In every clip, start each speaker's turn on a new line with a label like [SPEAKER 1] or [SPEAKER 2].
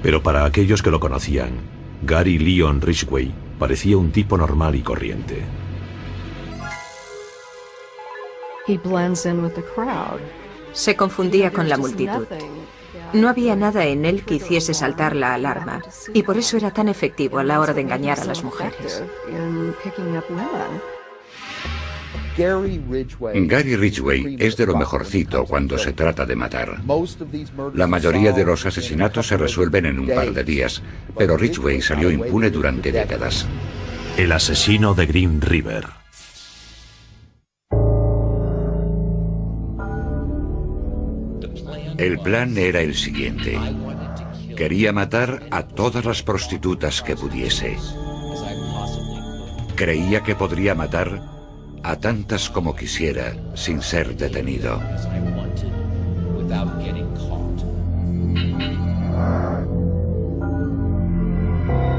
[SPEAKER 1] Pero para aquellos que lo conocían, Gary Leon Ridgway parecía un tipo normal y corriente.
[SPEAKER 2] Se confundía con la multitud. No había nada en él que hiciese saltar la alarma, y por eso era tan efectivo a la hora de engañar a las mujeres.
[SPEAKER 3] Gary Ridgway es de lo mejorcito cuando se trata de matar. La mayoría de los asesinatos se resuelven en un par de días, pero Ridgway salió impune durante décadas.
[SPEAKER 1] El asesino de Green River.
[SPEAKER 3] El plan era el siguiente. Quería matar a todas las prostitutas que pudiese. Creía que podría matar a tantas como quisiera sin ser detenido.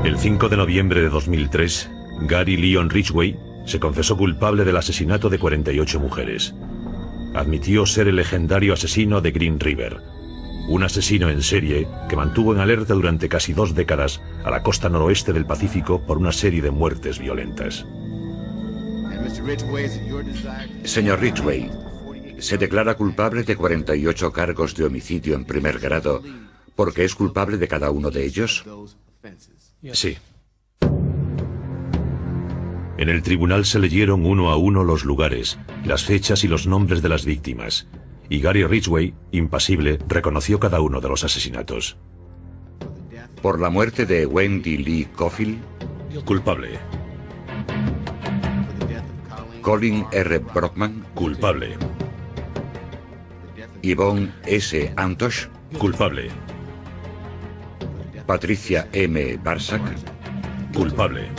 [SPEAKER 1] El 5 de noviembre de 2003, Gary Leon Ridgway se confesó culpable del asesinato de 48 mujeres. Admitió ser el legendario asesino de Green River, un asesino en serie que mantuvo en alerta durante casi 2 décadas a la costa noroeste del Pacífico por una serie de muertes violentas.
[SPEAKER 3] Señor Ridgway, se declara culpable de 48 cargos de homicidio en primer grado, ¿porque es culpable de cada uno de ellos?
[SPEAKER 1] Sí. En el tribunal se leyeron uno a uno los lugares, las fechas y los nombres de las víctimas, y Gary Ridgway, impasible, reconoció cada uno de los asesinatos.
[SPEAKER 3] ¿Por la muerte de Wendy Lee Cofield?
[SPEAKER 1] Culpable.
[SPEAKER 3] Colin R. Brockman?
[SPEAKER 1] Culpable.
[SPEAKER 3] Yvonne S. Antosh?
[SPEAKER 1] Culpable.
[SPEAKER 3] Patricia M. Barsak?
[SPEAKER 1] Culpable.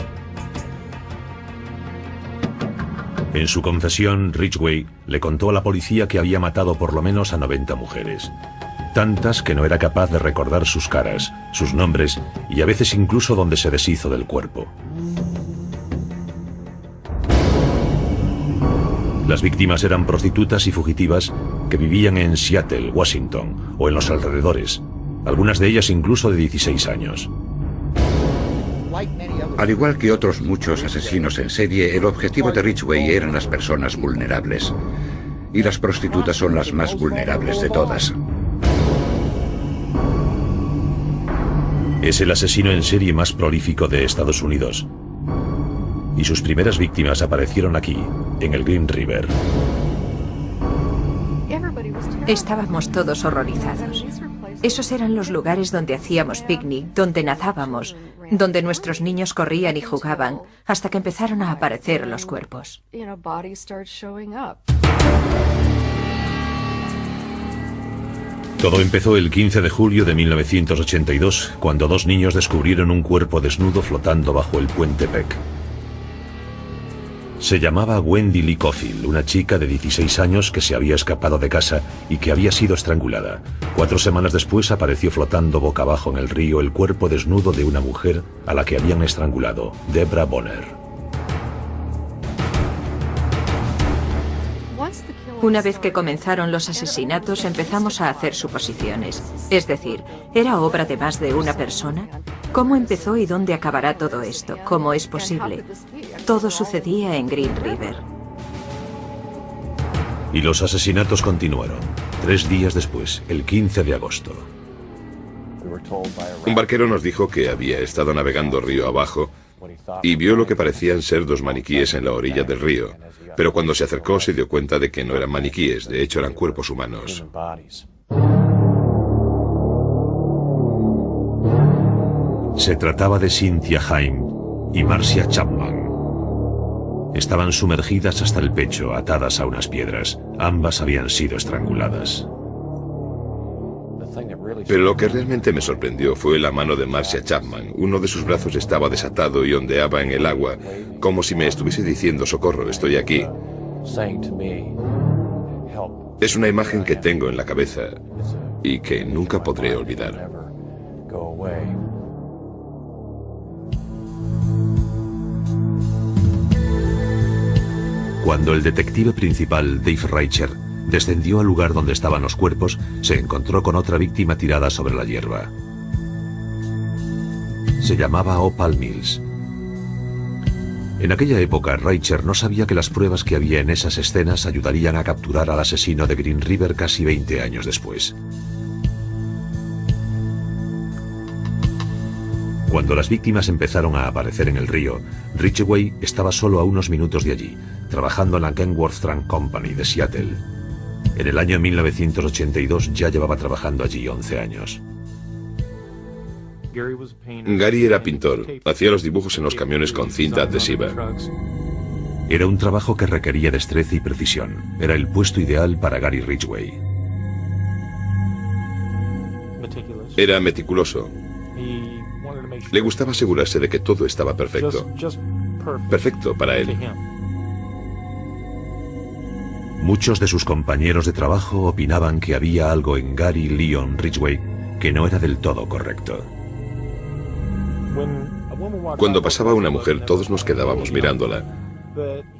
[SPEAKER 1] En su confesión, Ridgway le contó a la policía que había matado por lo menos a 90 mujeres. Tantas que no era capaz de recordar sus caras, sus nombres y a veces incluso dónde se deshizo del cuerpo. Las víctimas eran prostitutas y fugitivas que vivían en Seattle, Washington o en los alrededores, algunas de ellas incluso de 16 años.
[SPEAKER 3] Al igual que otros muchos asesinos en serie, el objetivo de Ridgway eran las personas vulnerables. Y las prostitutas son las más vulnerables de todas.
[SPEAKER 1] Es el asesino en serie más prolífico de Estados Unidos. Y sus primeras víctimas aparecieron aquí, en el Green River.
[SPEAKER 2] Estábamos todos horrorizados. Esos eran los lugares donde hacíamos picnic, donde nadábamos, donde nuestros niños corrían y jugaban, hasta que empezaron a aparecer los cuerpos.
[SPEAKER 1] Todo empezó el 15 de julio de 1982, cuando 2 niños descubrieron un cuerpo desnudo flotando bajo el puente Peck. Se llamaba Wendy Lee Cofield, una chica de 16 años que se había escapado de casa y que había sido estrangulada. 4 semanas después apareció flotando boca abajo en el río el cuerpo desnudo de una mujer a la que habían estrangulado, Deborah Bonner.
[SPEAKER 2] Una vez que comenzaron los asesinatos, empezamos a hacer suposiciones. Es decir, ¿era obra de más de una persona? ¿Cómo empezó y dónde acabará todo esto? ¿Cómo es posible? Todo sucedía en Green River.
[SPEAKER 1] Y los asesinatos continuaron. 3 días después, el 15 de agosto.
[SPEAKER 4] Un barquero nos dijo que había estado navegando río abajo y vio lo que parecían ser 2 maniquíes en la orilla del río. Pero cuando se acercó se dio cuenta de que no eran maniquíes, de hecho eran cuerpos humanos.
[SPEAKER 1] Se trataba de Cynthia Haim y Marcia Chapman. Estaban sumergidas hasta el pecho, atadas a unas piedras. Ambas habían sido estranguladas.
[SPEAKER 4] Pero lo que realmente me sorprendió fue la mano de Marcia Chapman. Uno de sus brazos estaba desatado y ondeaba en el agua, como si me estuviese diciendo: socorro, estoy aquí. Es una imagen que tengo en la cabeza y que nunca podré olvidar.
[SPEAKER 1] Cuando el detective principal, Dave Reicher, descendió al lugar donde estaban los cuerpos, se encontró con otra víctima tirada sobre la hierba. se llamaba Opal Mills. En aquella época, Reicher no sabía que las pruebas que había en esas escenas ayudarían a capturar al asesino de Green River casi 20 años después. Cuando las víctimas empezaron a aparecer en el río, Ridgway estaba solo a unos minutos de allí, trabajando en la Kenworth Trunk Company de Seattle. En el año 1982 ya llevaba trabajando allí 11 años.
[SPEAKER 4] Gary era pintor, hacía los dibujos en los camiones con cinta adhesiva.
[SPEAKER 1] Era un trabajo que requería destreza y precisión. Era el puesto ideal para Gary Ridgway.
[SPEAKER 4] Era meticuloso. Le gustaba asegurarse de que todo estaba perfecto. Perfecto para él.
[SPEAKER 1] Muchos de sus compañeros de trabajo opinaban que había algo en Gary Leon Ridgway que no era del todo correcto.
[SPEAKER 4] Cuando pasaba una mujer, todos nos quedábamos mirándola.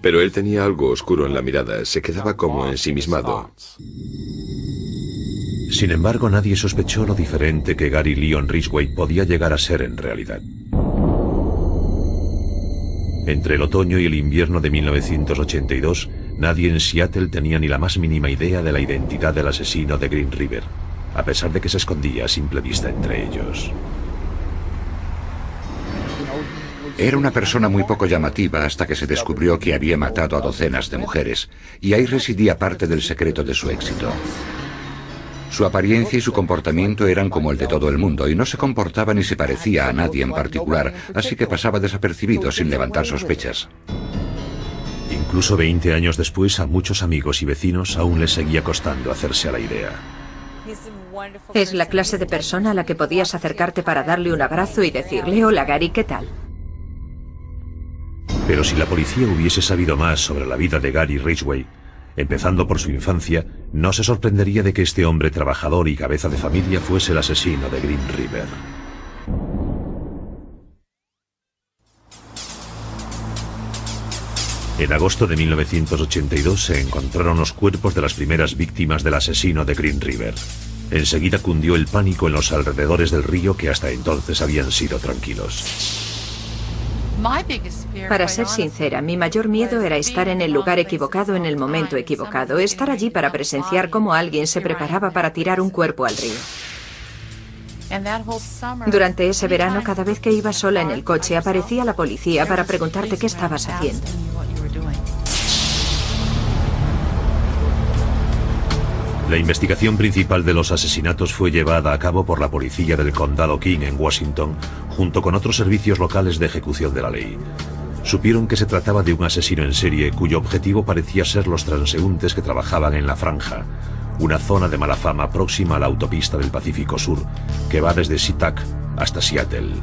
[SPEAKER 4] Pero él tenía algo oscuro en la mirada, se quedaba como ensimismado.
[SPEAKER 1] Sin embargo, nadie sospechó lo diferente que Gary Leon Ridgway podía llegar a ser en realidad. Entre el otoño y el invierno de 1982, nadie en Seattle tenía ni la más mínima idea de la identidad del asesino de Green River, a pesar de que se escondía a simple vista entre ellos.
[SPEAKER 3] Era una persona muy poco llamativa hasta que se descubrió que había matado a docenas de mujeres, y ahí residía parte del secreto de su éxito. Su apariencia y su comportamiento eran como el de todo el mundo, y no se comportaba ni se parecía a nadie en particular, así que pasaba desapercibido sin levantar sospechas.
[SPEAKER 1] Incluso 20 años después, a muchos amigos y vecinos aún les seguía costando hacerse a la idea.
[SPEAKER 2] Es la clase de persona a la que podías acercarte para darle un abrazo y decirle: hola Gary, ¿qué tal?
[SPEAKER 1] Pero si la policía hubiese sabido más sobre la vida de Gary Ridgway, empezando por su infancia, no se sorprendería de que este hombre trabajador y cabeza de familia fuese el asesino de Green River. En agosto de 1982 se encontraron los cuerpos de las primeras víctimas del asesino de Green River. Enseguida cundió el pánico en los alrededores del río, que hasta entonces habían sido tranquilos.
[SPEAKER 2] Para ser sincera, mi mayor miedo era estar en el lugar equivocado en el momento equivocado, estar allí para presenciar cómo alguien se preparaba para tirar un cuerpo al río. Durante ese verano, cada vez que iba sola en el coche, aparecía la policía para preguntarte qué estabas haciendo.
[SPEAKER 1] La investigación principal de los asesinatos fue llevada a cabo por la policía del condado King en Washington, junto con otros servicios locales de ejecución de la ley. Supieron que se trataba de un asesino en serie cuyo objetivo parecía ser los transeúntes que trabajaban en La Franja, una zona de mala fama próxima a la autopista del Pacífico Sur, que va desde SeaTac hasta Seattle.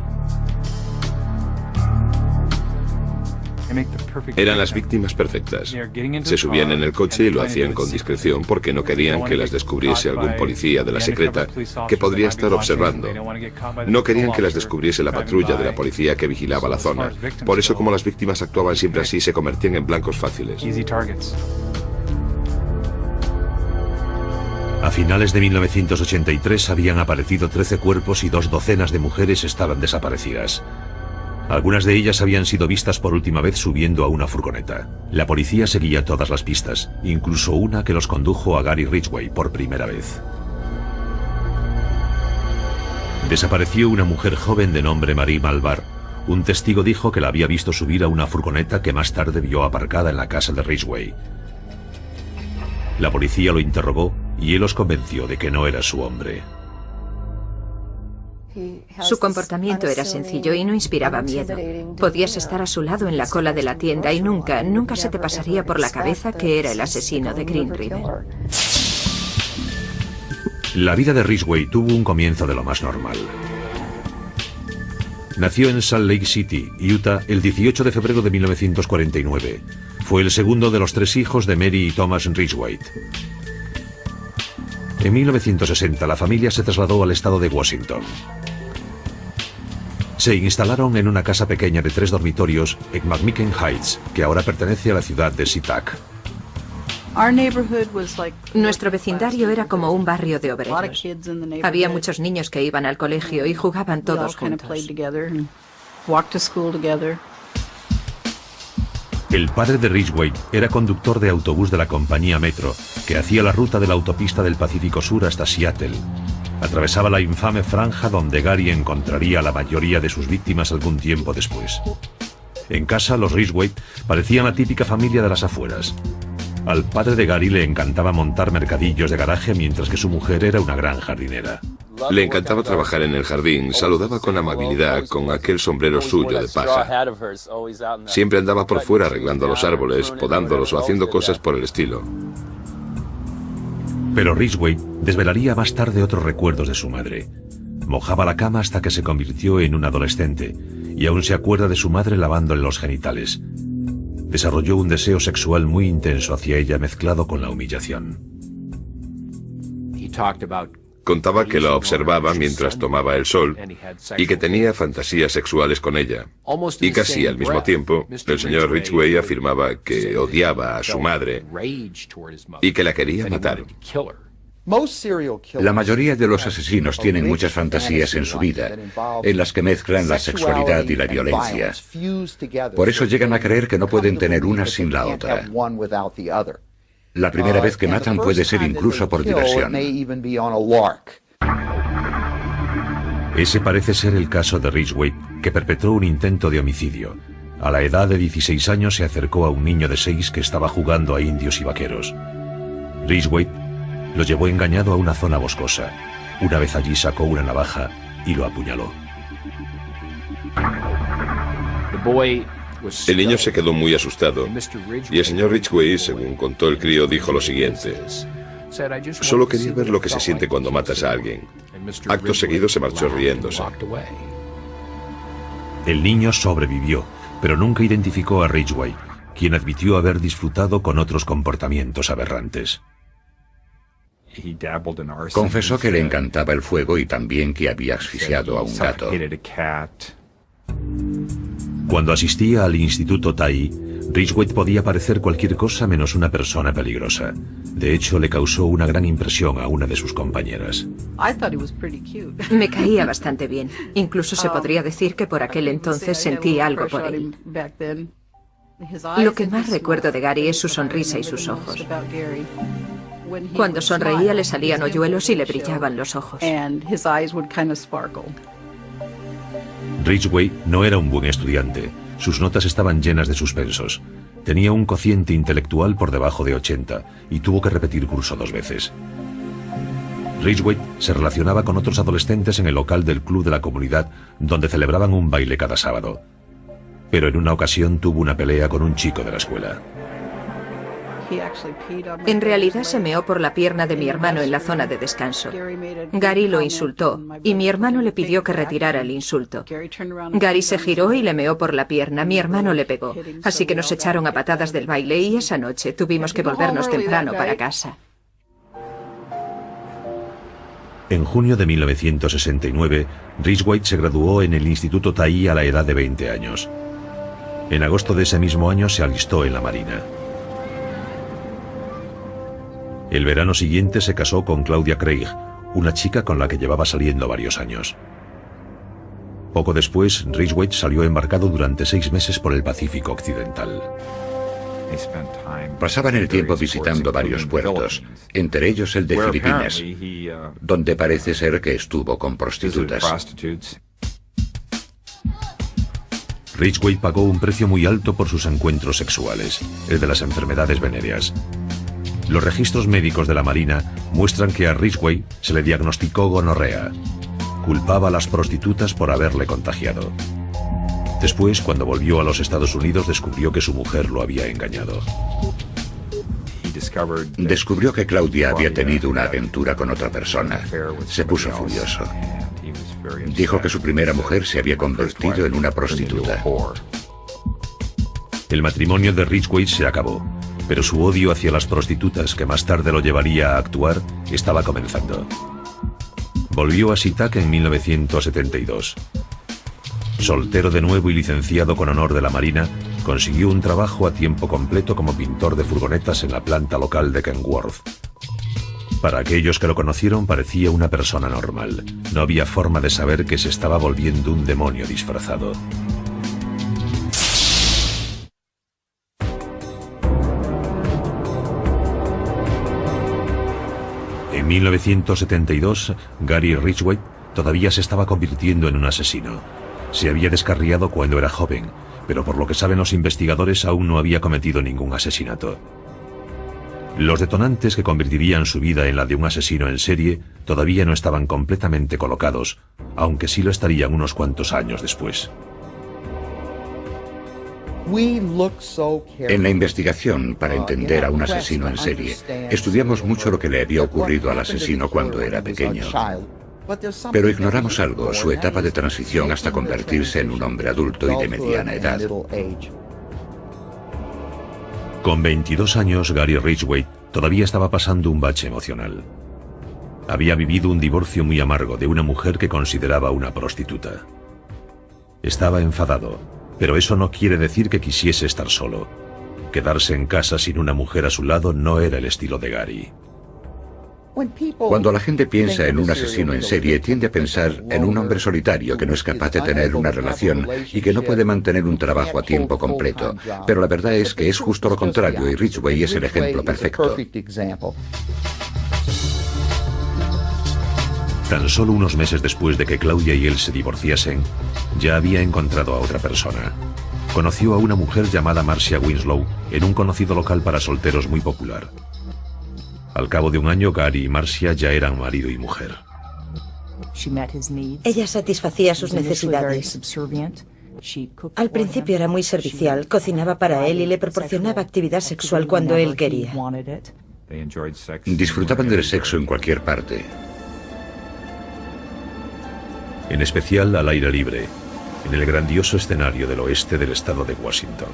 [SPEAKER 4] Eran las víctimas perfectas. Se subían en el coche y lo hacían con discreción porque no querían que las descubriese algún policía de la secreta que podría estar observando. No querían que las descubriese la patrulla de la policía que vigilaba la zona. Por eso, como las víctimas actuaban siempre así, se convertían en blancos fáciles.
[SPEAKER 1] A finales de 1983 habían aparecido 13 cuerpos y 2 docenas de mujeres estaban desaparecidas. Algunas de ellas habían sido vistas por última vez subiendo a una furgoneta. La policía seguía todas las pistas, incluso una que los condujo a Gary Ridgway por primera vez. Desapareció una mujer joven de nombre Marie Malvar. Un testigo dijo que la había visto subir a una furgoneta que más tarde vio aparcada en la casa de Ridgway. La policía lo interrogó y él los convenció de que no era su hombre.
[SPEAKER 2] Su comportamiento era sencillo y no inspiraba miedo. Podías estar a su lado en la cola de la tienda y nunca se te pasaría por la cabeza que era el asesino de Green River.
[SPEAKER 1] La vida de Ridgway tuvo un comienzo de lo más normal. Nació en Salt Lake City, Utah, el 18 de febrero de 1949. Fue el segundo de los 3 hijos de Mary y Thomas Ridgway. En 1960 la familia se trasladó al estado de Washington. Se instalaron en una casa pequeña de 3 dormitorios en McMicken Heights, que ahora pertenece a la ciudad de SeaTac.
[SPEAKER 2] Nuestro vecindario era como un barrio de obreros. Había muchos niños que iban al colegio y jugaban todos juntos.
[SPEAKER 1] El padre de Ridgway era conductor de autobús de la compañía Metro, que hacía la ruta de la autopista del Pacífico Sur hasta Seattle. Atravesaba la infame franja donde Gary encontraría a la mayoría de sus víctimas algún tiempo después. En casa, los Ridgway parecían la típica familia de las afueras. Al padre de Gary le encantaba montar mercadillos de garaje, mientras que su mujer era una gran jardinera.
[SPEAKER 4] Le encantaba trabajar en el jardín, saludaba con amabilidad con aquel sombrero suyo de paja. Siempre andaba por fuera arreglando los árboles, podándolos o haciendo cosas por el estilo.
[SPEAKER 1] Pero Ridgway desvelaría más tarde otros recuerdos de su madre. Mojaba la cama hasta que se convirtió en un adolescente, y aún se acuerda de su madre lavándole los genitales. Desarrolló un deseo sexual muy intenso hacia ella, mezclado con la humillación.
[SPEAKER 4] Contaba que la observaba mientras tomaba el sol y que tenía fantasías sexuales con ella. Y casi al mismo tiempo, el señor Ridgway afirmaba que odiaba a su madre y que la quería matar.
[SPEAKER 3] La mayoría de los asesinos tienen muchas fantasías en su vida, en las que mezclan la sexualidad y la violencia. Por eso llegan a creer que no pueden tener una sin la otra. La primera vez que matan puede ser incluso por diversión.
[SPEAKER 1] Ese parece ser el caso de Ridgway, que perpetró un intento de homicidio. A la edad de 16 años se acercó a un niño de 6 que estaba jugando a indios y vaqueros. Ridgway lo llevó engañado a una zona boscosa. Una vez allí sacó una navaja y lo apuñaló.
[SPEAKER 4] El niño se quedó muy asustado y el señor Ridgway, según contó el crío, dijo lo siguiente: solo quería ver lo que se siente cuando matas a alguien. Acto seguido se marchó riéndose.
[SPEAKER 1] El niño sobrevivió, pero nunca identificó a Ridgway, quien admitió haber disfrutado con otros comportamientos aberrantes.
[SPEAKER 3] Confesó que le encantaba el fuego y también que había asfixiado a un gato.
[SPEAKER 1] Cuando asistía al Instituto Tai, Ridgway podía parecer cualquier cosa menos una persona peligrosa. De hecho, le causó una gran impresión a una de sus compañeras.
[SPEAKER 2] Me caía bastante bien. Incluso se podría decir que por aquel entonces sentí algo por él. Lo que más recuerdo de Gary es su sonrisa y sus ojos. Cuando sonreía le salían hoyuelos y le brillaban los ojos.
[SPEAKER 1] Ridgway no era un buen estudiante. Sus notas estaban llenas de suspensos. Tenía un cociente intelectual por debajo de 80 y tuvo que repetir curso 2 veces. Ridgway se relacionaba con otros adolescentes en el local del club de la comunidad, donde celebraban un baile cada sábado. Pero en una ocasión tuvo una pelea con un chico de la escuela.
[SPEAKER 2] En realidad se meó por la pierna de mi hermano en la zona de descanso. Gary lo insultó y mi hermano le pidió que retirara el insulto. Gary se giró y le meó por la pierna. Mi hermano le pegó, así que nos echaron a patadas del baile y esa noche tuvimos que volvernos temprano para casa.
[SPEAKER 1] En junio de 1969, Ridgway se graduó en el Instituto Tai a la edad de 20 años. En agosto de ese mismo año se alistó en la Marina. El verano siguiente se casó con Claudia Craig, una chica con la que llevaba saliendo varios años. Poco después, Ridgway salió embarcado durante 6 meses por el Pacífico Occidental.
[SPEAKER 3] Pasaban el tiempo visitando varios puertos, entre ellos el de Filipinas, donde parece ser que estuvo con prostitutas.
[SPEAKER 1] Ridgway pagó un precio muy alto por sus encuentros sexuales, el de las enfermedades venéreas. Los registros médicos de la Marina muestran que a Ridgway se le diagnosticó gonorrea. Culpaba a las prostitutas por haberle contagiado. Después, cuando volvió a los Estados Unidos, descubrió que su mujer lo había engañado.
[SPEAKER 3] Descubrió que Claudia había tenido una aventura con otra persona. Se puso furioso. Dijo que su primera mujer se había convertido en una prostituta.
[SPEAKER 1] El matrimonio de Ridgway se acabó, pero su odio hacia las prostitutas, que más tarde lo llevaría a actuar, estaba comenzando. Volvió a SeaTac en 1972. Soltero de nuevo y licenciado con honor de la Marina, consiguió un trabajo a tiempo completo como pintor de furgonetas en la planta local de Kenworth. Para aquellos que lo conocieron parecía una persona normal. No había forma de saber que se estaba volviendo un demonio disfrazado. En 1972, Gary Ridgway todavía se estaba convirtiendo en un asesino. Se había descarriado cuando era joven, pero por lo que saben los investigadores aún no había cometido ningún asesinato. Los detonantes que convertirían su vida en la de un asesino en serie todavía no estaban completamente colocados, aunque sí lo estarían unos cuantos años después.
[SPEAKER 3] En la investigación para entender a un asesino en serie, estudiamos mucho lo que le había ocurrido al asesino cuando era pequeño. Pero ignoramos algo, su etapa de transición hasta convertirse en un hombre adulto y de mediana edad.
[SPEAKER 1] Con 22 años, Gary Ridgway todavía estaba pasando un bache emocional. Había vivido un divorcio muy amargo de una mujer que consideraba una prostituta. Estaba enfadado, pero eso no quiere decir que quisiese estar solo. Quedarse en casa sin una mujer a su lado no era el estilo de Gary.
[SPEAKER 3] Cuando la gente piensa en un asesino en serie, tiende a pensar en un hombre solitario que no es capaz de tener una relación y que no puede mantener un trabajo a tiempo completo. Pero la verdad es que es justo lo contrario y Ridgway es el ejemplo perfecto.
[SPEAKER 1] Tan solo unos meses después de que Claudia y él se divorciasen, ya había encontrado a otra persona. Conoció a una mujer llamada Marcia Winslow en un conocido local para solteros muy popular. Al cabo de un año, Gary y Marcia ya eran marido y mujer.
[SPEAKER 5] Ella satisfacía sus necesidades. Al principio era muy servicial, cocinaba para él y le proporcionaba actividad sexual cuando él quería.
[SPEAKER 3] Disfrutaban del sexo en cualquier parte.
[SPEAKER 1] En especial al aire libre, en el grandioso escenario del oeste del estado de Washington.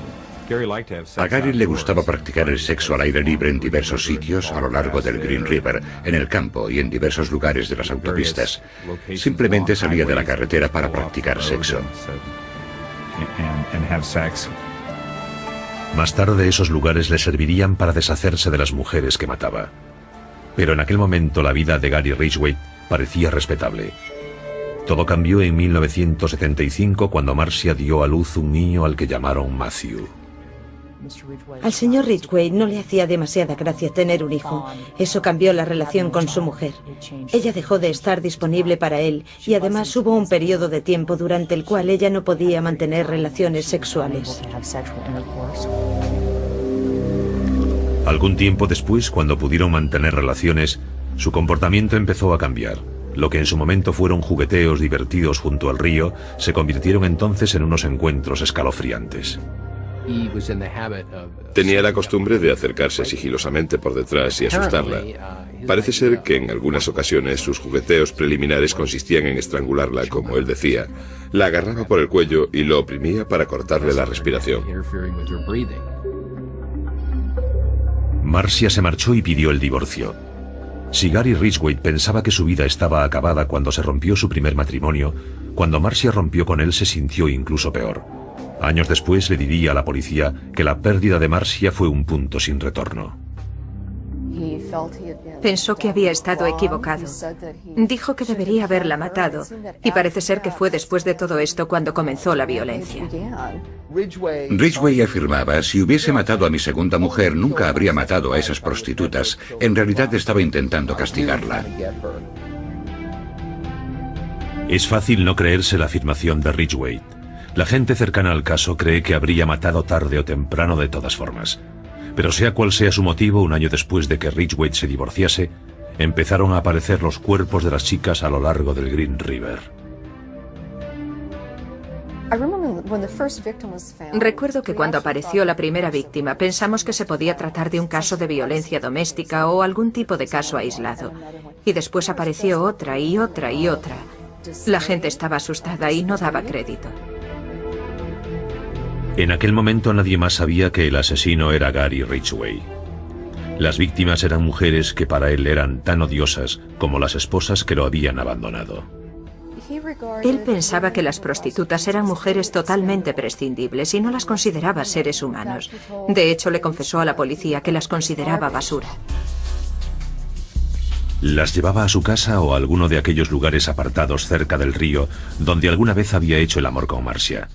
[SPEAKER 3] A Gary le gustaba practicar el sexo al aire libre en diversos sitios a lo largo del Green River, en el campo y en diversos lugares de las autopistas. Simplemente salía de la carretera para practicar sexo.
[SPEAKER 1] Más tarde esos lugares le servirían para deshacerse de las mujeres que mataba. Pero en aquel momento la vida de Gary Ridgway parecía respetable. Todo cambió en 1975 cuando Marcia dio a luz un niño al que llamaron Matthew.
[SPEAKER 5] Al señor Ridgway no le hacía demasiada gracia tener un hijo. Eso cambió la relación con su mujer. Ella dejó de estar disponible para él y además hubo un periodo de tiempo durante el cual ella no podía mantener relaciones sexuales.
[SPEAKER 1] Algún tiempo después, cuando pudieron mantener relaciones, su comportamiento empezó a cambiar. Lo que en su momento fueron jugueteos divertidos junto al río, se convirtieron entonces en unos encuentros escalofriantes.
[SPEAKER 4] Tenía la costumbre de acercarse sigilosamente por detrás y asustarla. Parece ser que en algunas ocasiones sus jugueteos preliminares consistían en estrangularla, como él decía. La agarraba por el cuello y lo oprimía para cortarle la respiración.
[SPEAKER 1] Marcia se marchó y pidió el divorcio. Si Gary Ridgway pensaba que su vida estaba acabada cuando se rompió su primer matrimonio, cuando Marcia rompió con él se sintió incluso peor. Años después le diría a la policía que la pérdida de Marcia fue un punto sin retorno.
[SPEAKER 2] Pensó que había estado equivocado. Dijo que debería haberla matado, y parece ser que fue después de todo esto cuando comenzó la violencia.
[SPEAKER 3] Ridgway afirmaba, si hubiese matado a mi segunda mujer, nunca habría matado a esas prostitutas. En realidad estaba intentando castigarla.
[SPEAKER 1] Es fácil no creerse la afirmación de Ridgway. La gente cercana al caso cree que habría matado tarde o temprano de todas formas. Pero sea cual sea su motivo, un año después de que Ridgway se divorciase, empezaron a aparecer los cuerpos de las chicas a lo largo del Green River.
[SPEAKER 2] Recuerdo que cuando apareció la primera víctima pensamos que se podía tratar de un caso de violencia doméstica o algún tipo de caso aislado. Y después apareció otra y otra y otra. La gente estaba asustada y no daba crédito.
[SPEAKER 1] En aquel momento nadie más sabía que el asesino era Gary Ridgway. Las víctimas eran mujeres que para él eran tan odiosas como las esposas que lo habían abandonado.
[SPEAKER 2] Él pensaba que las prostitutas eran mujeres totalmente prescindibles y no las consideraba seres humanos. De hecho, le confesó a la policía que las consideraba basura.
[SPEAKER 1] Las llevaba a su casa o a alguno de aquellos lugares apartados cerca del río donde alguna vez había hecho el amor con Marcia.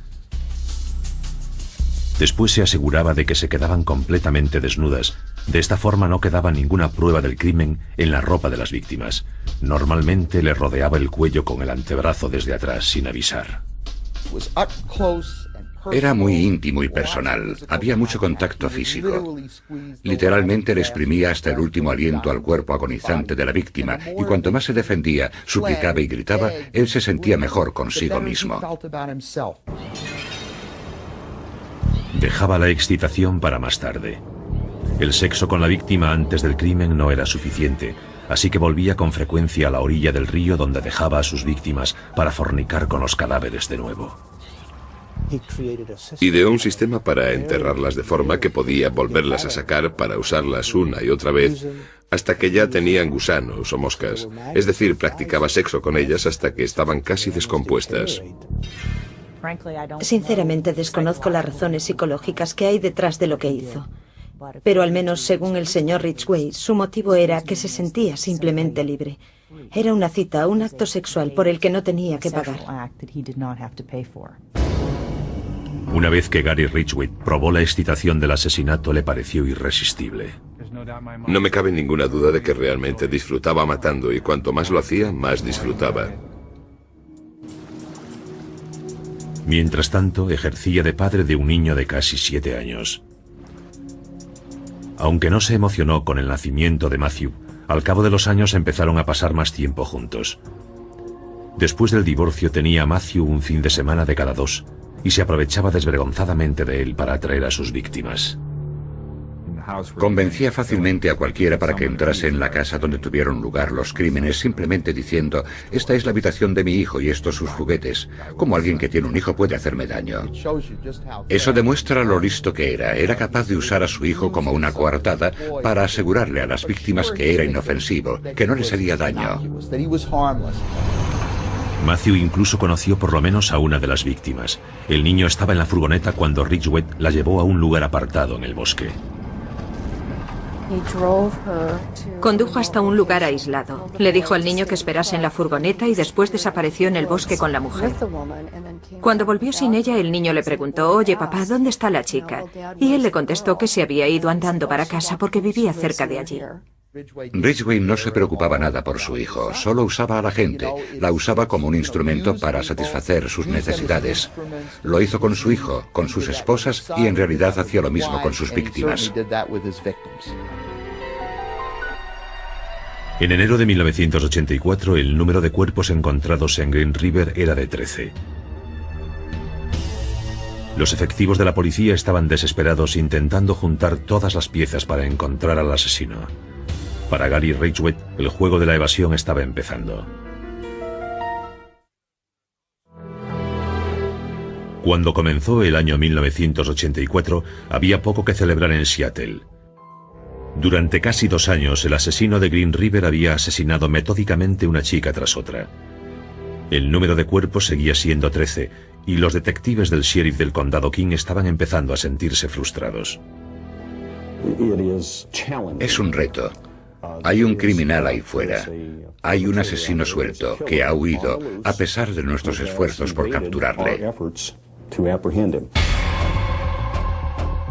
[SPEAKER 1] Después se aseguraba de que se quedaban completamente desnudas. De esta forma no quedaba ninguna prueba del crimen en la ropa de las víctimas. Normalmente le rodeaba el cuello con el antebrazo desde atrás sin avisar.
[SPEAKER 3] Era muy íntimo y personal. Había mucho contacto físico. Literalmente le exprimía hasta el último aliento al cuerpo agonizante de la víctima, y cuanto más se defendía, suplicaba y gritaba, él se sentía mejor consigo mismo.
[SPEAKER 1] Dejaba la excitación para más tarde. El sexo con la víctima antes del crimen no era suficiente, así que volvía con frecuencia a la orilla del río donde dejaba a sus víctimas para fornicar con los cadáveres de nuevo.
[SPEAKER 4] Ideó un sistema para enterrarlas de forma que podía volverlas a sacar para usarlas una y otra vez hasta que ya tenían gusanos o moscas. Es decir, practicaba sexo con ellas hasta que estaban casi descompuestas.
[SPEAKER 5] Sinceramente desconozco las razones psicológicas que hay detrás de lo que hizo. Pero al menos según el señor Ridgway, su motivo era que se sentía simplemente libre. Era una cita, un acto sexual por el que no tenía que pagar.
[SPEAKER 1] Una vez que Gary Ridgway probó la excitación del asesinato, le pareció irresistible.
[SPEAKER 4] No me cabe ninguna duda de que realmente disfrutaba matando, y cuanto más lo hacía, más disfrutaba.
[SPEAKER 1] Mientras tanto, ejercía de padre de un niño de casi 7 años. Aunque no se emocionó con el nacimiento de Matthew, al cabo de los años empezaron a pasar más tiempo juntos. Después del divorcio tenía a Matthew un fin de semana de cada 2 y se aprovechaba desvergonzadamente de él para atraer a sus víctimas.
[SPEAKER 3] Convencía fácilmente a cualquiera para que entrase en la casa donde tuvieron lugar los crímenes, simplemente diciendo, esta es la habitación de mi hijo y estos sus juguetes. ¿Cómo alguien que tiene un hijo puede hacerme daño? Eso demuestra lo listo que era. Era capaz de usar a su hijo como una coartada para asegurarle a las víctimas que era inofensivo, que no les haría daño.
[SPEAKER 1] Matthew incluso conoció por lo menos a una de las víctimas. El niño estaba en la furgoneta cuando Ridgway la llevó a un lugar apartado en el bosque.
[SPEAKER 2] Condujo hasta un lugar aislado. Le dijo al niño que esperase en la furgoneta y después desapareció en el bosque con la mujer. Cuando volvió sin ella, el niño le preguntó, oye papá, ¿dónde está la chica? Y él le contestó que se había ido andando para casa porque vivía cerca de allí.
[SPEAKER 3] Ridgway no se preocupaba nada por su hijo, solo usaba a la gente, la usaba como un instrumento para satisfacer sus necesidades. Lo hizo con su hijo, con sus esposas y en realidad hacía lo mismo con sus víctimas.
[SPEAKER 1] En enero de 1984, el número de cuerpos encontrados en Green River era de 13. Los efectivos de la policía estaban desesperados intentando juntar todas las piezas para encontrar al asesino. Para Gary Ridgway, el juego de la evasión estaba empezando. Cuando comenzó el año 1984, había poco que celebrar en Seattle. Durante casi 2 años, el asesino de Green River había asesinado metódicamente una chica tras otra. El número de cuerpos seguía siendo 13, y los detectives del sheriff del condado King estaban empezando a sentirse frustrados.
[SPEAKER 3] Es un reto. Hay un criminal ahí fuera. Hay un asesino suelto que ha huido a pesar de nuestros esfuerzos por capturarle.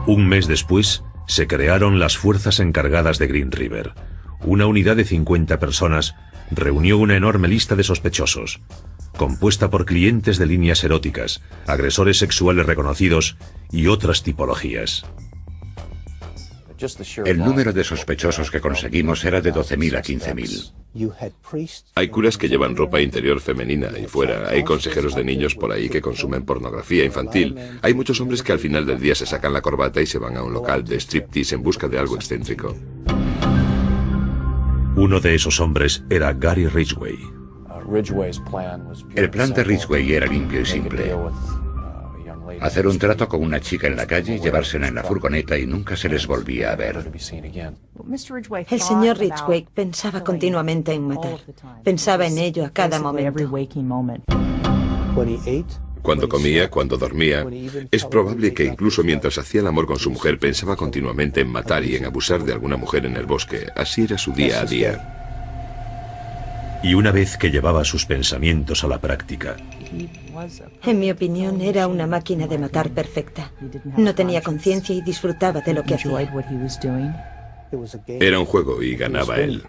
[SPEAKER 1] Un mes después, se crearon las fuerzas encargadas de Green River. Una unidad de 50 personas reunió una enorme lista de sospechosos, compuesta por clientes de líneas eróticas, agresores sexuales reconocidos y otras tipologías.
[SPEAKER 3] El número de sospechosos que conseguimos era de 12.000 a 15.000.
[SPEAKER 4] Hay curas que llevan ropa interior femenina ahí fuera. Hay consejeros de niños por ahí que consumen pornografía infantil. Hay muchos hombres que al final del día se sacan la corbata y se van a un local de striptease en busca de algo excéntrico.
[SPEAKER 1] Uno de esos hombres era Gary Ridgway.
[SPEAKER 3] El plan de Ridgway era limpio y simple. hacer un trato con una chica en la calle, llevársela en la furgoneta y nunca se les volvía a ver.
[SPEAKER 5] El señor Ridgway pensaba continuamente en matar. Pensaba en ello a cada momento.
[SPEAKER 4] Cuando comía, cuando dormía, es probable que incluso mientras hacía el amor con su mujer pensaba continuamente en matar y en abusar de alguna mujer en el bosque. Así era su día a día.
[SPEAKER 1] Y una vez que llevaba sus pensamientos a la práctica,
[SPEAKER 5] En mi opinión, era una máquina de matar perfecta. No tenía conciencia y disfrutaba de lo que hacía.
[SPEAKER 4] Era un juego y ganaba él.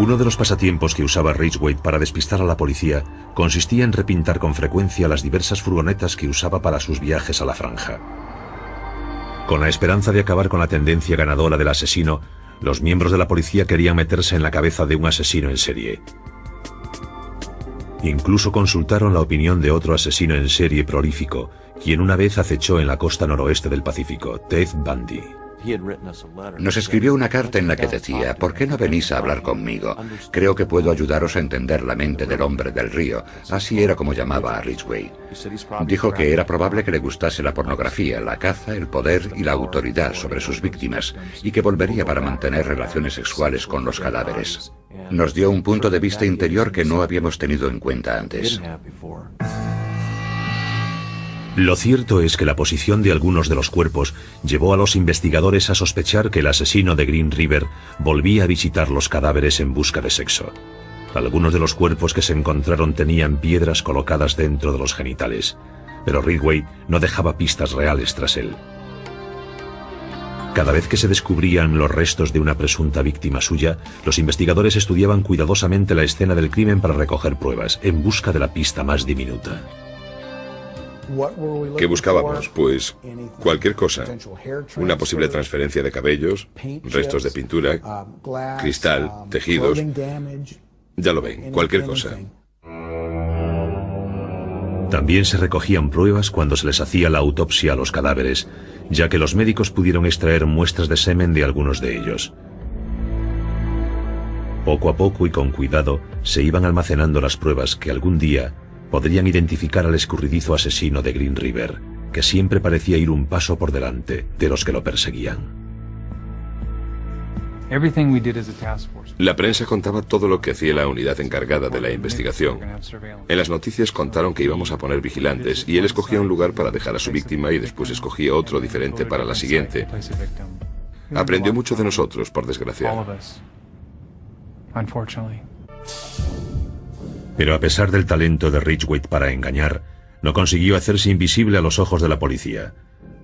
[SPEAKER 1] uno de los pasatiempos que usaba Ridgway para despistar a la policía consistía en repintar con frecuencia las diversas furgonetas que usaba para sus viajes a la franja. Con la esperanza de acabar con la tendencia ganadora del asesino, los miembros de la policía querían meterse en la cabeza de un asesino en serie. Incluso consultaron la opinión de otro asesino en serie prolífico, quien una vez acechó en la costa noroeste del Pacífico, Ted Bundy.
[SPEAKER 3] Nos escribió una carta en la que decía: ¿por qué no venís a hablar conmigo? Creo que puedo ayudaros a entender la mente del hombre del río. Así era como llamaba a Ridgway. Dijo que era probable que le gustase la pornografía, la caza, el poder y la autoridad sobre sus víctimas, y que volvería para mantener relaciones sexuales con los cadáveres. Nos dio un punto de vista interior que no habíamos tenido en cuenta antes.
[SPEAKER 1] Lo cierto es que la posición de algunos de los cuerpos llevó a los investigadores a sospechar que el asesino de Green River volvía a visitar los cadáveres en busca de sexo. Algunos de los cuerpos que se encontraron tenían piedras colocadas dentro de los genitales, pero Ridgway no dejaba pistas reales tras él. Cada vez que se descubrían los restos de una presunta víctima suya, los investigadores estudiaban cuidadosamente la escena del crimen para recoger pruebas, en busca de la pista más diminuta.
[SPEAKER 4] ¿Qué buscábamos? Pues cualquier cosa. Una posible transferencia de cabellos, restos de pintura, cristal, tejidos. Ya lo ven, cualquier cosa.
[SPEAKER 1] También se recogían pruebas cuando se les hacía la autopsia a los cadáveres, ya que los médicos pudieron extraer muestras de semen de algunos de ellos. Poco a poco y con cuidado se iban almacenando las pruebas que algún día podrían identificar al escurridizo asesino de Green River, que siempre parecía ir un paso por delante de los que lo perseguían.
[SPEAKER 4] La prensa contaba todo lo que hacía la unidad encargada de la investigación. En las noticias contaron que íbamos a poner vigilantes y él escogía un lugar para dejar a su víctima y después escogía otro diferente para la siguiente. Aprendió mucho de nosotros, por desgracia.
[SPEAKER 1] Pero a pesar del talento de Ridgway para engañar, no consiguió hacerse invisible a los ojos de la policía,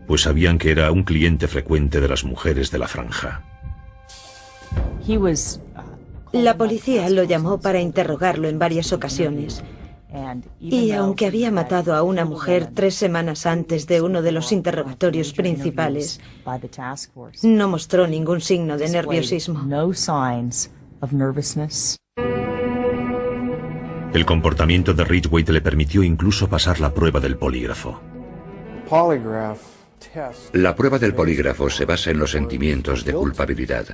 [SPEAKER 1] pues sabían que era un cliente frecuente de las mujeres de la franja.
[SPEAKER 5] La policía lo llamó para interrogarlo en varias ocasiones. Y aunque había matado a una mujer 3 semanas antes de uno de los interrogatorios principales, no mostró ningún signo de nerviosismo.
[SPEAKER 1] El comportamiento de Ridgway le permitió incluso pasar la prueba del polígrafo.
[SPEAKER 3] La prueba del polígrafo se basa en los sentimientos de culpabilidad.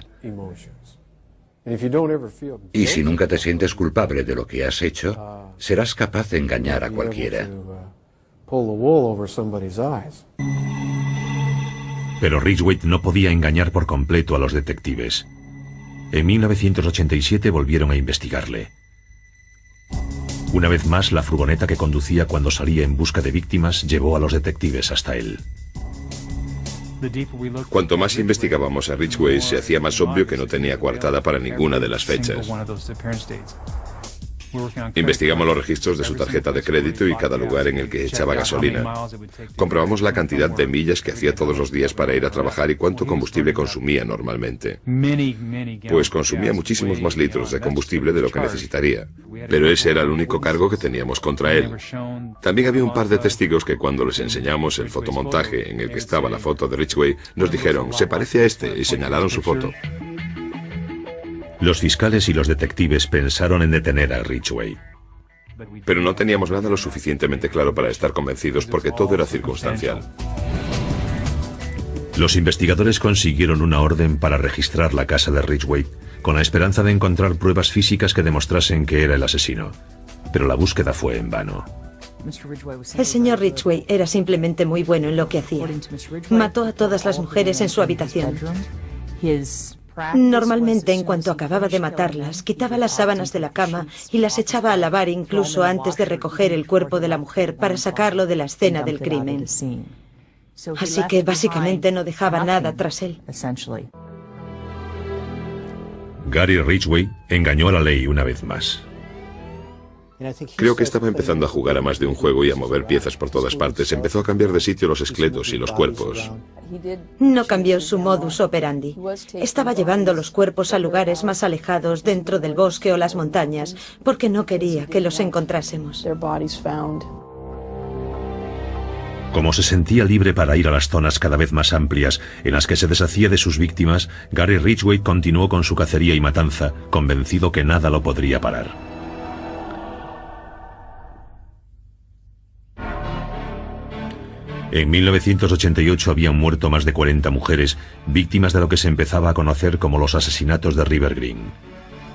[SPEAKER 3] Y si nunca te sientes culpable de lo que has hecho, serás capaz de engañar a cualquiera.
[SPEAKER 1] Pero Ridgway no podía engañar por completo a los detectives. En 1987 volvieron a investigarle. Una vez más, la furgoneta que conducía cuando salía en busca de víctimas llevó a los detectives hasta él.
[SPEAKER 4] Cuanto más investigábamos a Ridgway, se hacía más obvio que no tenía coartada para ninguna de las fechas. Investigamos los registros de su tarjeta de crédito y cada lugar en el que echaba gasolina. Comprobamos la cantidad de millas que hacía todos los días para ir a trabajar y cuánto combustible consumía normalmente. Pues consumía muchísimos más litros de combustible de lo que necesitaría. Pero ese era el único cargo que teníamos contra él. También había un par de testigos que cuando les enseñamos el fotomontaje en el que estaba la foto de Ridgway, nos dijeron: se parece a este, y señalaron su foto.
[SPEAKER 1] Los fiscales y los detectives pensaron en detener a Ridgway.
[SPEAKER 4] Pero no teníamos nada lo suficientemente claro para estar convencidos porque todo era circunstancial.
[SPEAKER 1] Los investigadores consiguieron una orden para registrar la casa de Ridgway con la esperanza de encontrar pruebas físicas que demostrasen que era el asesino. Pero la búsqueda fue en vano.
[SPEAKER 5] El señor Ridgway era simplemente muy bueno en lo que hacía. Mató a todas las mujeres en su habitación. Normalmente, en cuanto acababa de matarlas, quitaba las sábanas de la cama y las echaba a lavar incluso antes de recoger el cuerpo de la mujer para sacarlo de la escena del crimen. Así que básicamente no dejaba nada tras él.
[SPEAKER 1] Gary Ridgway engañó a la ley una vez más.
[SPEAKER 4] Creo que estaba empezando a jugar a más de un juego y a mover piezas por todas partes. Empezó a cambiar de sitio los esqueletos y los cuerpos.
[SPEAKER 5] No cambió su modus operandi. Estaba llevando los cuerpos a lugares más alejados dentro del bosque o las montañas, porque no quería que los encontrásemos.
[SPEAKER 1] Como se sentía libre para ir a las zonas cada vez más amplias en las que se deshacía de sus víctimas, Gary Ridgway continuó con su cacería y matanza, convencido que nada lo podría parar. En 1988 habían muerto más de 40 mujeres, víctimas de lo que se empezaba a conocer como los asesinatos de River Green.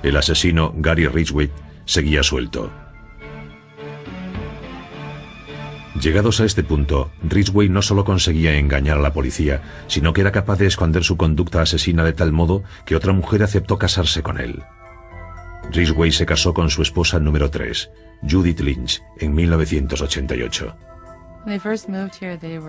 [SPEAKER 1] El asesino, Gary Ridgway, seguía suelto. Llegados a este punto, Ridgway no solo conseguía engañar a la policía, sino que era capaz de esconder su conducta asesina de tal modo que otra mujer aceptó casarse con él. Ridgway se casó con su esposa número 3, Judith Lynch, en 1988.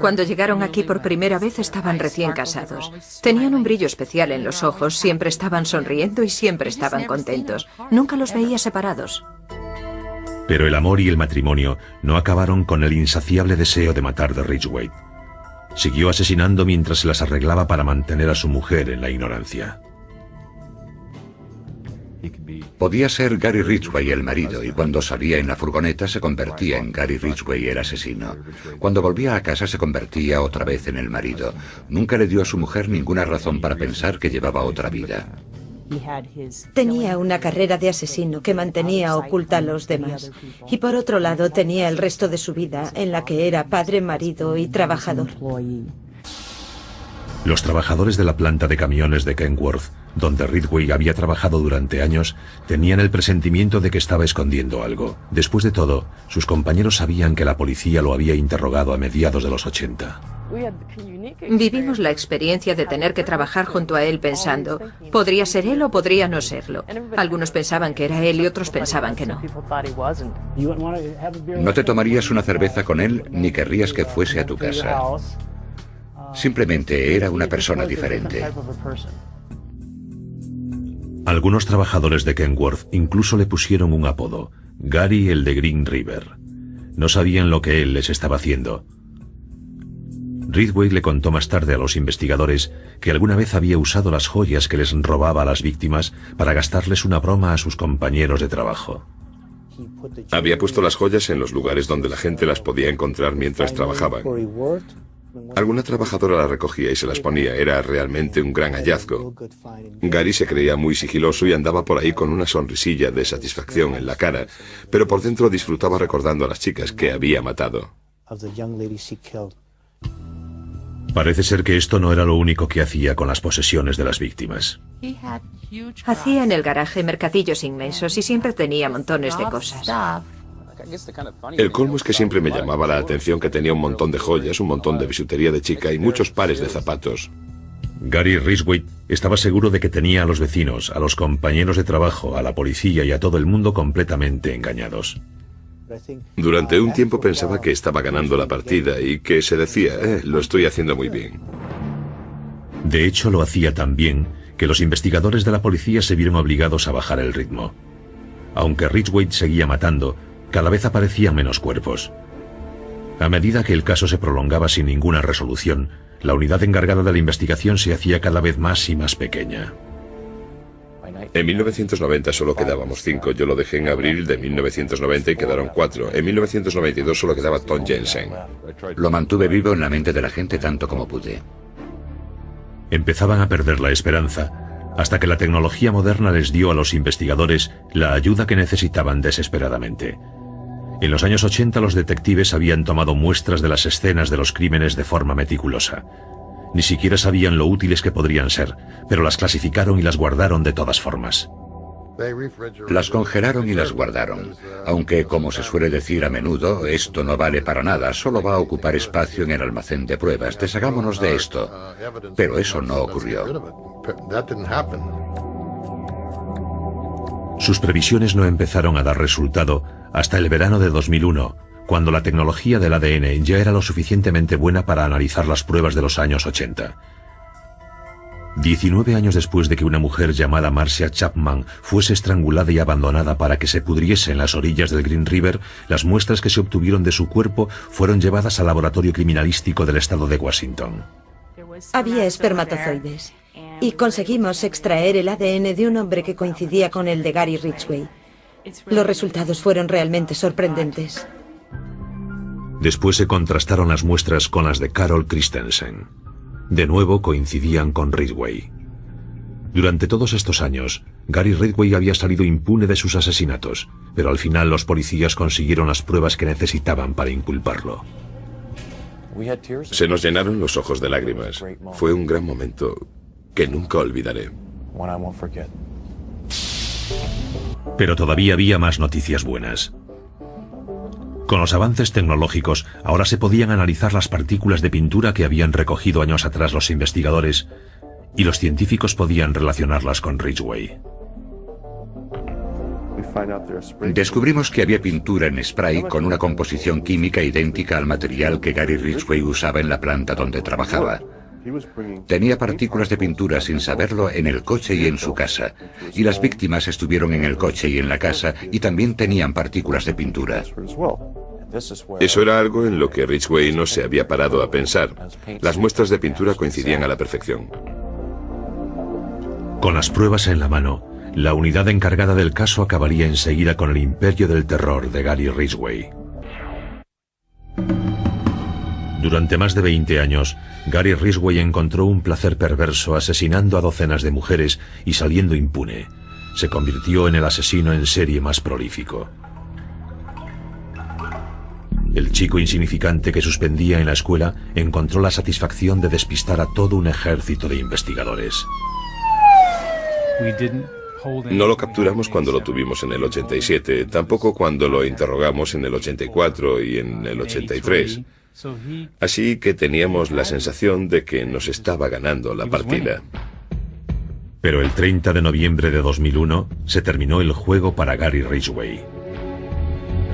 [SPEAKER 2] Cuando llegaron aquí por primera vez estaban recién casados. Tenían un brillo especial en los ojos, siempre estaban sonriendo y siempre estaban contentos. Nunca los veía separados.
[SPEAKER 1] Pero el amor y el matrimonio no acabaron con el insaciable deseo de matar de Ridgway. Siguió asesinando mientras se las arreglaba para mantener a su mujer en la ignorancia.
[SPEAKER 3] Podía ser Gary Ridgway el marido, y cuando salía en la furgoneta se convertía en Gary Ridgway el asesino. Cuando volvía a casa se convertía otra vez en el marido. Nunca le dio a su mujer ninguna razón para pensar que llevaba otra vida.
[SPEAKER 5] Tenía una carrera de asesino que mantenía oculta a los demás. Y por otro lado tenía el resto de su vida en la que era padre, marido y trabajador.
[SPEAKER 1] Los trabajadores de la planta de camiones de Kenworth, donde Ridgway había trabajado durante años, tenían el presentimiento de que estaba escondiendo algo. Después de todo, sus compañeros sabían que la policía lo había interrogado a mediados de los 80.
[SPEAKER 2] Vivimos la experiencia de tener que trabajar junto a él pensando, podría ser él o podría no serlo. Algunos pensaban que era él y otros pensaban que no.
[SPEAKER 3] No te tomarías una cerveza con él ni querrías que fuese a tu casa. Simplemente era una persona diferente.
[SPEAKER 1] Algunos trabajadores de Kenworth incluso le pusieron un apodo, Gary el de Green River. No sabían lo que él les estaba haciendo. Ridgway le contó más tarde a los investigadores que alguna vez había usado las joyas que les robaba a las víctimas para gastarles una broma a sus compañeros de trabajo.
[SPEAKER 4] Había puesto las joyas en los lugares donde la gente las podía encontrar mientras trabajaban. Alguna trabajadora las recogía y se las ponía. Era realmente un gran hallazgo. Gary se creía muy sigiloso y andaba por ahí con una sonrisilla de satisfacción en la cara, pero por dentro disfrutaba recordando a las chicas que había matado.
[SPEAKER 1] Parece ser que esto no era lo único que hacía con las posesiones de las víctimas.
[SPEAKER 2] Hacía en el garaje mercadillos inmensos y siempre tenía montones de cosas.
[SPEAKER 4] El colmo es que siempre me llamaba la atención que tenía un montón de joyas, un montón de bisutería de chica y muchos pares de zapatos.
[SPEAKER 1] Gary Ridgway estaba seguro de que tenía a los vecinos, a los compañeros de trabajo, a la policía y a todo el mundo completamente engañados.
[SPEAKER 4] Durante un tiempo pensaba que estaba ganando la partida y que se decía, lo estoy haciendo muy bien.
[SPEAKER 1] De hecho, lo hacía tan bien que los investigadores de la policía se vieron obligados a bajar el ritmo. Aunque Ridgway seguía matando, cada vez aparecían menos cuerpos. A medida que el caso se prolongaba sin ninguna resolución, la unidad encargada de la investigación se hacía cada vez más y más pequeña.
[SPEAKER 4] En 1990 solo quedábamos 5. Yo lo dejé en abril de 1990 y quedaron 4. En 1992 solo quedaba Tom Jensen.
[SPEAKER 3] Lo mantuve vivo en la mente de la gente tanto como pude.
[SPEAKER 1] Empezaban a perder la esperanza, hasta que la tecnología moderna les dio a los investigadores la ayuda que necesitaban desesperadamente. En los años 80 los detectives habían tomado muestras de las escenas de los crímenes de forma meticulosa. Ni siquiera sabían lo útiles que podrían ser, pero las clasificaron y las guardaron de todas formas.
[SPEAKER 3] Las congelaron y las guardaron, aunque, como se suele decir a menudo, esto no vale para nada, solo va a ocupar espacio en el almacén de pruebas, deshagámonos de esto. Pero eso no ocurrió.
[SPEAKER 1] Sus previsiones no empezaron a dar resultado hasta el verano de 2001, cuando la tecnología del ADN ya era lo suficientemente buena para analizar las pruebas de los años 80. 19 años después de que una mujer llamada Marcia Chapman fuese estrangulada y abandonada para que se pudriese en las orillas del Green River, las muestras que se obtuvieron de su cuerpo fueron llevadas al laboratorio criminalístico del estado de Washington.
[SPEAKER 5] Había espermatozoides y conseguimos extraer el ADN de un hombre que coincidía con el de Gary Ridgway. Los resultados fueron realmente sorprendentes.
[SPEAKER 1] Después se contrastaron las muestras con las de Carol Christensen. De nuevo coincidían con Ridgway. Durante todos estos años, Gary Ridgway había salido impune de sus asesinatos, pero al final los policías consiguieron las pruebas que necesitaban para inculparlo.
[SPEAKER 4] Se nos llenaron los ojos de lágrimas. Fue un gran momento que nunca olvidaré.
[SPEAKER 1] Pero todavía había más noticias buenas. Con los avances tecnológicos, ahora se podían analizar las partículas de pintura que habían recogido años atrás los investigadores, y los científicos podían relacionarlas con Ridgway.
[SPEAKER 3] Descubrimos que había pintura en spray con una composición química idéntica al material que Gary Ridgway usaba en la planta donde trabajaba. Tenía partículas de pintura sin saberlo en el coche y en su casa, y las víctimas estuvieron en el coche y en la casa y también tenían partículas de pintura.
[SPEAKER 4] Eso era algo en lo que Ridgway no se había parado a pensar. Las muestras de pintura coincidían a la perfección.
[SPEAKER 1] Con las pruebas en la mano, la unidad encargada del caso acabaría enseguida con el imperio del terror de Gary Ridgway. Durante más de 20 años, Gary Ridgway encontró un placer perverso asesinando a docenas de mujeres y saliendo impune. Se convirtió en el asesino en serie más prolífico. El chico insignificante que suspendía en la escuela encontró la satisfacción de despistar a todo un ejército de investigadores.
[SPEAKER 4] No lo capturamos cuando lo tuvimos en el 87, tampoco cuando lo interrogamos en el 84 y en el 83. Así que teníamos la sensación de que nos estaba ganando la partida.
[SPEAKER 1] Pero el 30 de noviembre de 2001 se terminó el juego para Gary Ridgway.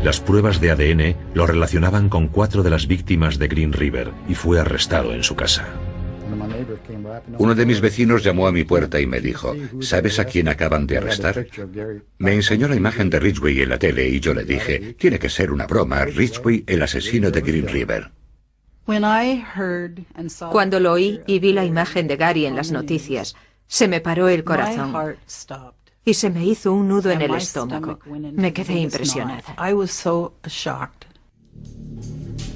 [SPEAKER 1] Las pruebas de ADN lo relacionaban con 4 de las víctimas de Green River y fue arrestado en su casa.
[SPEAKER 3] Uno de mis vecinos llamó a mi puerta y me dijo, ¿sabes a quién acaban de arrestar? Me enseñó la imagen de Ridgway en la tele y yo le dije, tiene que ser una broma, Ridgway, el asesino de Green River.
[SPEAKER 2] Cuando lo oí y vi la imagen de Gary en las noticias, se me paró el corazón y se me hizo un nudo en el estómago. Me quedé impresionada.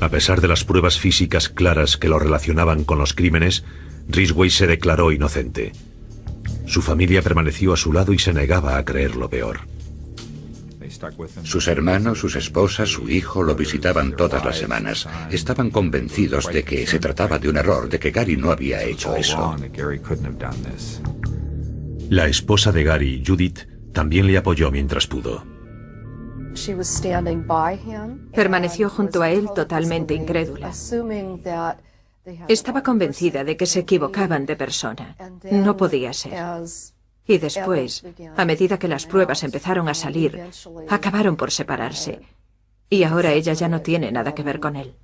[SPEAKER 1] A pesar de las pruebas físicas claras que lo relacionaban con los crímenes, Ridgway se declaró inocente. Su familia permaneció a su lado y se negaba a creer lo peor.
[SPEAKER 3] Sus hermanos, sus esposas, su hijo lo visitaban todas las semanas. Estaban convencidos de que se trataba de un error, de que Gary no había hecho eso.
[SPEAKER 1] La esposa de Gary, Judith, también le apoyó mientras pudo.
[SPEAKER 2] Permaneció junto a él totalmente incrédula. Estaba convencida de que se equivocaban de persona. No podía ser. Y después, a medida que las pruebas empezaron a salir, acabaron por separarse. Y ahora ella ya no tiene nada que ver con él.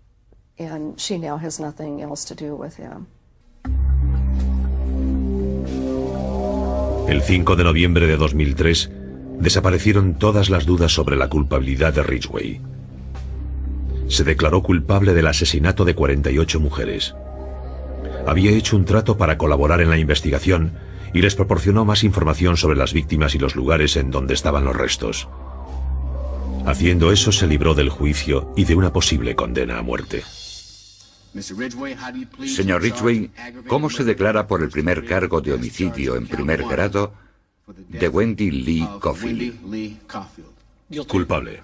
[SPEAKER 1] El 5 de noviembre de 2003, desaparecieron todas las dudas sobre la culpabilidad de Ridgway. Se declaró culpable del asesinato de 48 mujeres. Había hecho un trato para colaborar en la investigación y les proporcionó más información sobre las víctimas y los lugares en donde estaban los restos. Haciendo eso se libró del juicio y de una posible condena a muerte.
[SPEAKER 3] Señor Ridgway, ¿cómo se declara por el primer cargo de homicidio en primer grado de Wendy Lee Caulfield?
[SPEAKER 1] Culpable.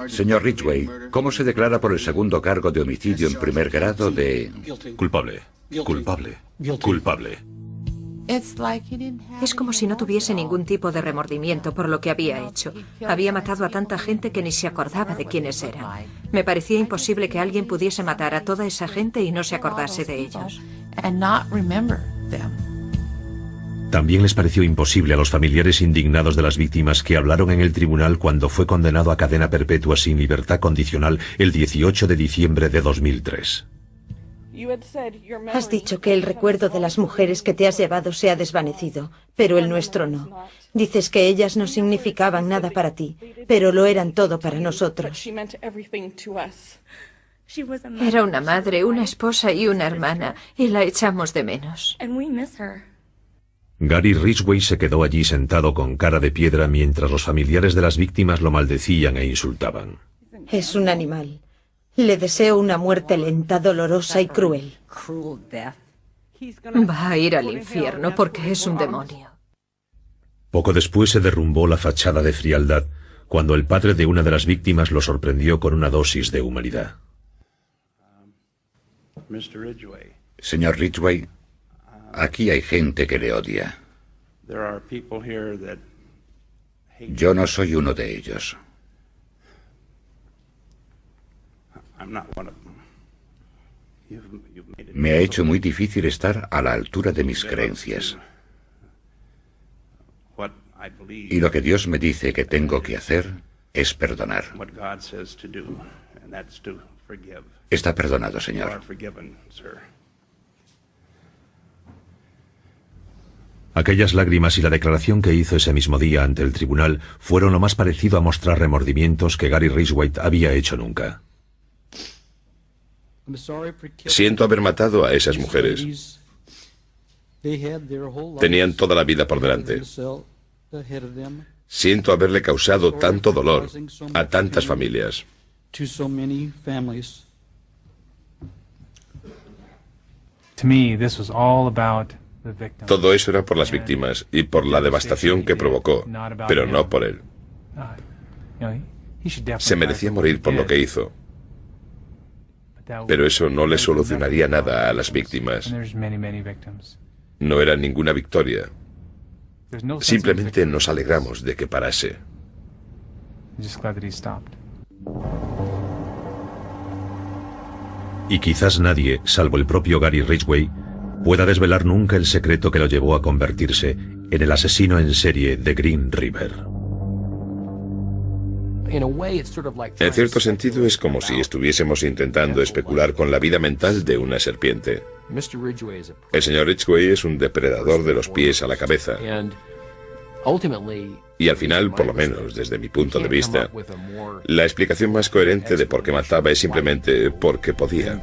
[SPEAKER 3] Señor Ridgway, ¿cómo se declara por el segundo cargo de homicidio en primer grado de...
[SPEAKER 1] Culpable. Culpable. Culpable.
[SPEAKER 2] Es como si no tuviese ningún tipo de remordimiento por lo que había hecho. Había matado a tanta gente que ni se acordaba de quiénes eran. Me parecía imposible que alguien pudiese matar a toda esa gente y no se acordase de ellos.
[SPEAKER 1] También les pareció imposible a los familiares indignados de las víctimas que hablaron en el tribunal cuando fue condenado a cadena perpetua sin libertad condicional el 18 de diciembre de 2003.
[SPEAKER 5] Has dicho que el recuerdo de las mujeres que te has llevado se ha desvanecido, pero el nuestro no. Dices que ellas no significaban nada para ti, pero lo eran todo para nosotros.
[SPEAKER 2] Era una madre, una esposa y una hermana, y la echamos de menos.
[SPEAKER 1] Gary Ridgway se quedó allí sentado con cara de piedra mientras los familiares de las víctimas lo maldecían e insultaban.
[SPEAKER 5] Es un animal. Le deseo una muerte lenta, dolorosa y cruel.
[SPEAKER 2] Va a ir al infierno porque es un demonio.
[SPEAKER 1] Poco después se derrumbó la fachada de frialdad cuando el padre de una de las víctimas lo sorprendió con una dosis de humanidad.
[SPEAKER 3] Señor Ridgway, aquí hay gente que le odia. Yo no soy uno de ellos. Me ha hecho muy difícil estar a la altura de mis creencias. Y lo que Dios me dice que tengo que hacer es perdonar. Está perdonado, señor.
[SPEAKER 1] Aquellas lágrimas y la declaración que hizo ese mismo día ante el tribunal fueron lo más parecido a mostrar remordimientos que Gary Ridgway había hecho nunca.
[SPEAKER 4] Siento haber matado a esas mujeres. Tenían toda la vida por delante. Siento haberle causado tanto dolor a tantas familias. Todo eso era por las víctimas y por la devastación que provocó, pero no por él. Se merecía morir por lo que hizo. Pero eso no le solucionaría nada a las víctimas. No era ninguna victoria. Simplemente nos alegramos de que parase.
[SPEAKER 1] Y quizás nadie, salvo el propio Gary Ridgway, pueda desvelar nunca el secreto que lo llevó a convertirse en el asesino en serie de Green River.
[SPEAKER 4] En cierto sentido es como si estuviésemos intentando especular con la vida mental de una serpiente. El señor Ridgway es un depredador de los pies a la cabeza. Y al final, por lo menos desde mi punto de vista, la explicación más coherente de por qué mataba es simplemente porque podía.